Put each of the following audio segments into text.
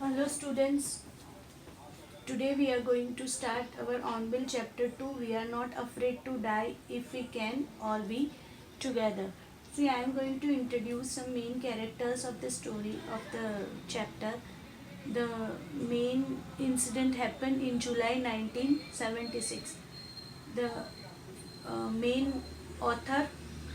Hello students, today we are going to start our on-bill chapter 2. We are not afraid to die if we can all be together. See, I am going to introduce some main characters of the story of the chapter. The main incident happened in July 1976. The main author,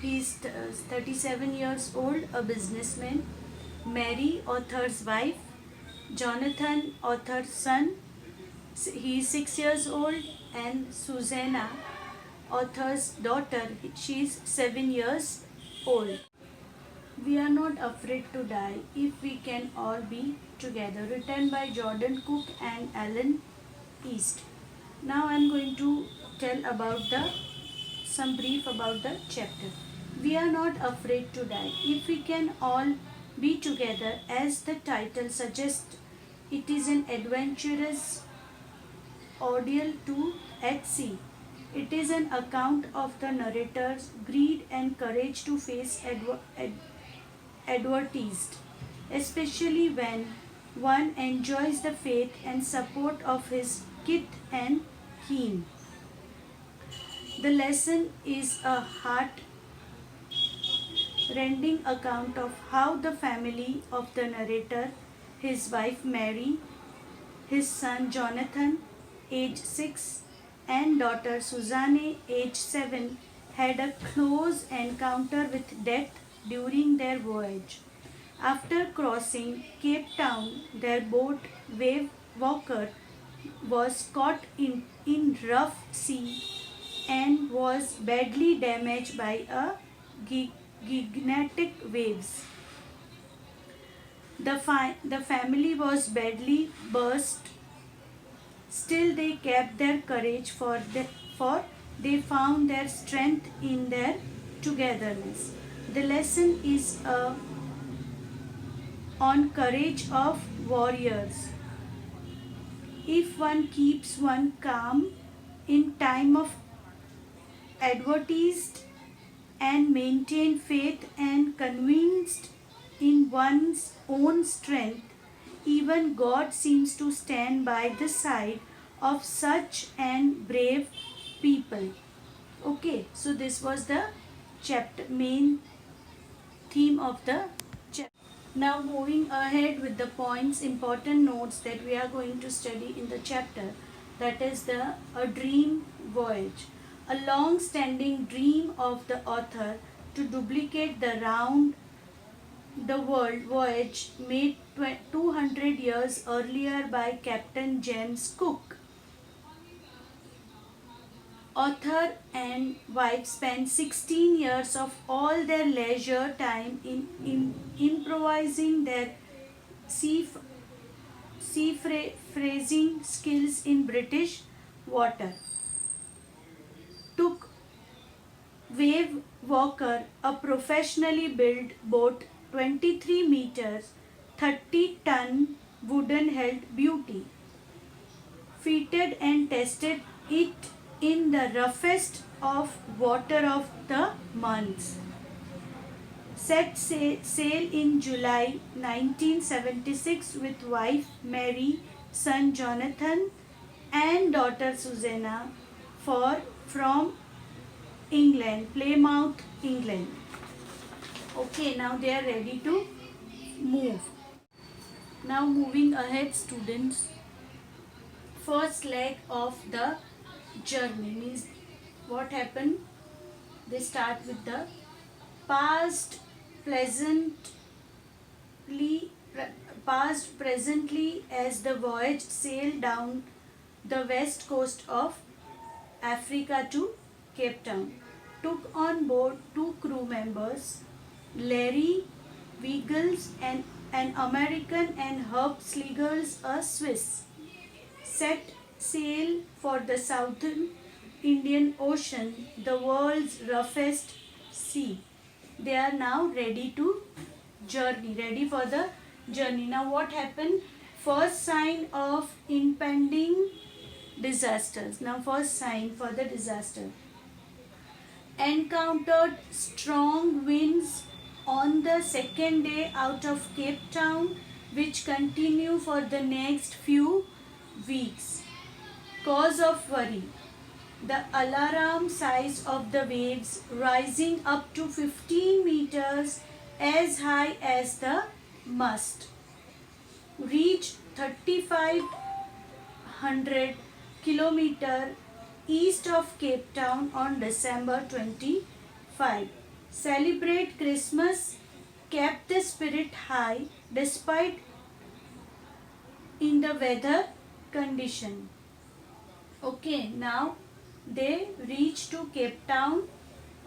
he is 37 years old, a businessman. Mary, author's wife. Jonathan, author's son, he is 6 years old, and Susanna, author's daughter, she is 7 years old. We are not afraid to die if we can all be together. Written by Jordan Cook and Alan East. Now I am going to tell about some brief about the chapter. We are not afraid to die if we can all be together, as the title suggests. It is an adventurous ordeal to at sea. It is an account of the narrator's greed and courage to face adversities, especially when one enjoys the faith and support of his kith and kin. The lesson is a heart-rending account of how the family of the narrator, his wife Mary, his son Jonathan, age 6, and daughter Susanne, age 7, had a close encounter with death during their voyage. After crossing Cape Town, their boat Wave Walker was caught in rough sea and was badly damaged by a gigantic waves. The family was badly burst. Still, they kept their courage, for they found their strength in their togetherness. The lesson is on courage of warriors. If one keeps one calm in time of adversity and maintain faith and convinced in one's own strength, even God seems to stand by the side of such and brave people. Okay, so this was the chapter main theme of the chapter. Now moving ahead with the points, important notes that we are going to study in the chapter, that is a dream voyage. A long-standing dream of the author to duplicate the round the world voyage made 200 years earlier by Captain James Cook. Author and wife spent 16 years of all their leisure time in improvising their phrasing skills in British water. Took Wave Walker, a professionally built boat, 23 meters, 30-ton wooden-held beauty. Fitted and tested it in the roughest of water of the months. Set sail in July 1976 with wife Mary, son Jonathan, and daughter Susanna from England, Plymouth, England. Okay, now they are ready to move. Now moving ahead, students. First leg of the journey means what happened. They start with the past presently as the voyage sailed down the west coast of Africa to Cape Town. Took on board 2 crew members, Larry Wiggles, an American, and Herb Sligers, a Swiss. Set sail for the southern Indian Ocean, the world's roughest sea. They are now ready for the journey. Now what happened? First sign of impending disasters. Now first sign for the disaster. Encountered strong winds on the second day out of Cape Town. which continue for the next few weeks. Cause of worry: the alarm size of the waves rising up to 15 meters as high as the mast reached 3,500 kilometers east of Cape Town on December 25. Celebrate Christmas kept the spirit high despite in the weather condition. Okay, now they reach to Cape Town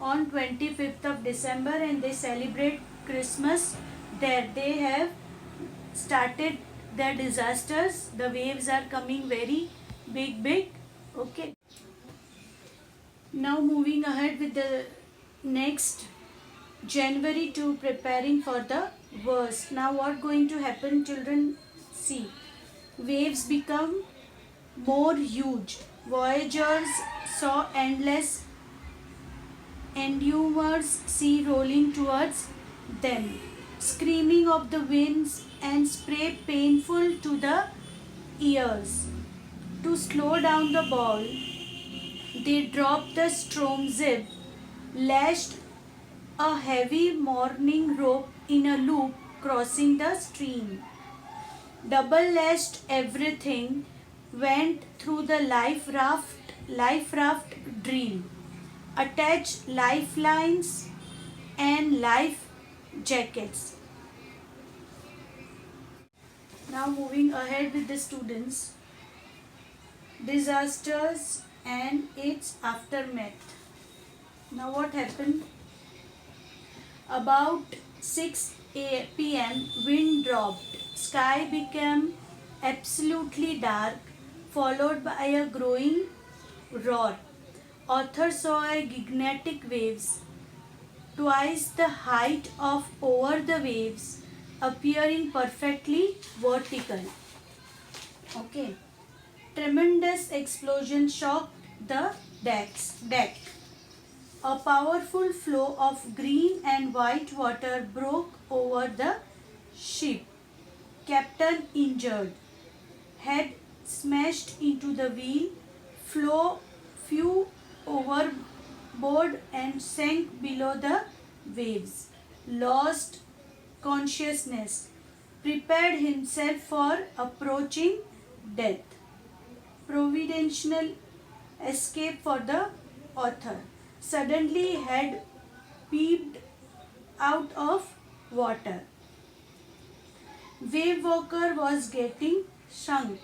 on 25th of December and they celebrate Christmas there. They have started the disasters. The waves are coming very big. Okay. Now moving ahead with the next January to preparing for the worst. Now what going to happen, children? See, waves become more huge. Voyagers saw endless enormous sea rolling towards them, screaming of the winds and spray painful to the ears. To slow down the ball, they dropped the storm zip, lashed a heavy mooring rope in a loop crossing the stream. Double lashed everything, went through the life raft drill, attached lifelines and life jackets. Now moving ahead with the students, disasters and its aftermath. Now what happened? About 6 p.m. wind dropped, sky became absolutely dark, followed by a growing roar. Author saw a gigantic waves, twice the height of over the waves, appearing perfectly vertical. Okay. Tremendous explosion shocked the deck. A powerful flow of green and white water broke over the ship. Captain injured. Head smashed into the wheel. Flew overboard and sank below the waves. Lost consciousness. Prepared himself for approaching death. Providential escape for the author. Suddenly head peeped out of water. Wave walker was getting sunk.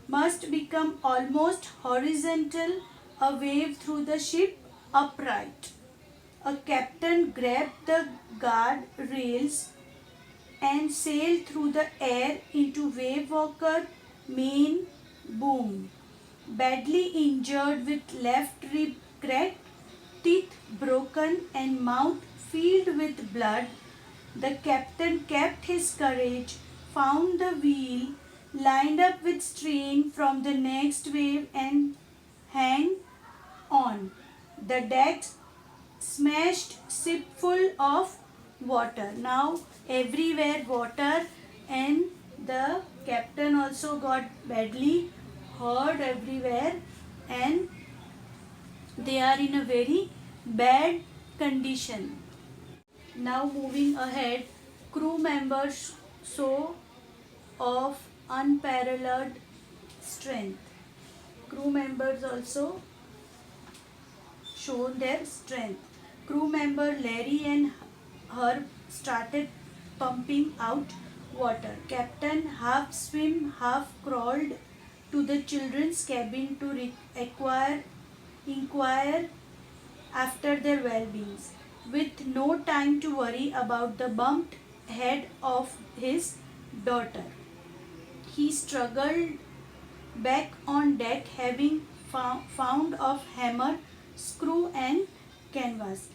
Must become almost horizontal. A wave through the ship upright. A captain grabbed the guard rails and sailed through the air into wave walker main boom. Badly injured with left rib cracked, teeth broken and mouth filled with blood, the captain kept his courage, found the wheel, lined up with strain from the next wave and hang on. The deck smashed ship full of water. Now everywhere water and the captain also got badly hurt everywhere and they are in a very bad condition. Now moving ahead, crew members show of unparalleled strength. Crew members also shown their strength. Crew member Larry and Herb started pumping out water. Captain half swim, half crawled to the children's cabin to inquire after their well-being, with no time to worry about the bumped head of his daughter. He struggled back on deck, having found of hammer, screw and canvas.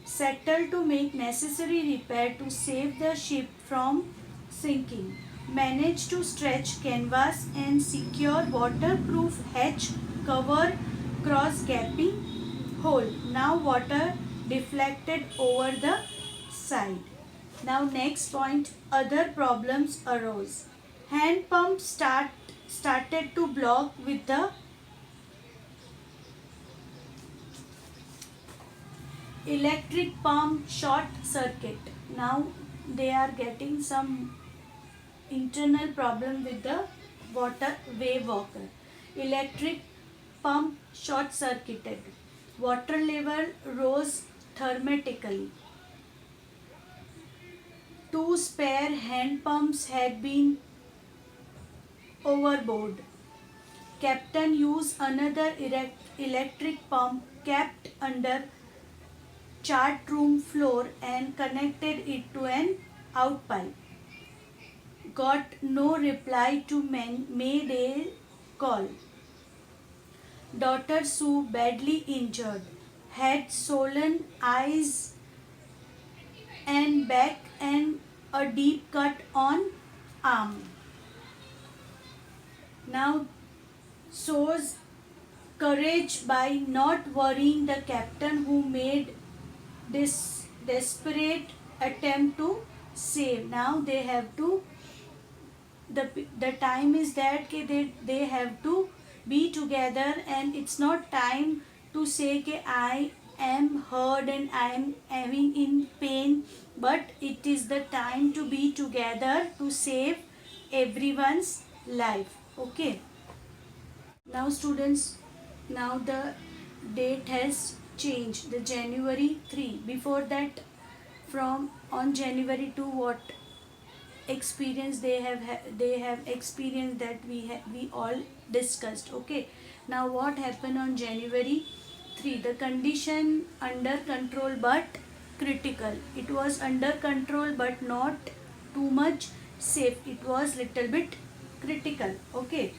Settled to make necessary repair to save the ship from sinking. Managed to stretch canvas and secure waterproof hatch cover cross gapping hole. Now water deflected over the side. Now next point, other problems arose. Hand pump started to block with the electric pump short circuit. Now they are getting some internal problem with the water wave walker. Electric pump short circuited. Water level rose thermatically. Two spare hand pumps had been overboard. Captain used another electric pump kept under chart room floor and connected it to an outpipe. Got no reply to Mayday call. Daughter Sue, badly injured, had swollen eyes and back and a deep cut on arm. Now shows courage by not worrying the captain, who made this desperate attempt to save. Now they have to, the time is that they have to be together, and it's not time to say that I am hurt and I am having in pain, but it is the time to be together to save everyone's life. Okay. Now students, now the date has changed, the January 3. Before that, from on January 2, what experience they have experienced, that we all discussed. Okay. Now what happened on January 3? The condition under control but critical. It was under control but not too much safe. It was little bit critical. Okay.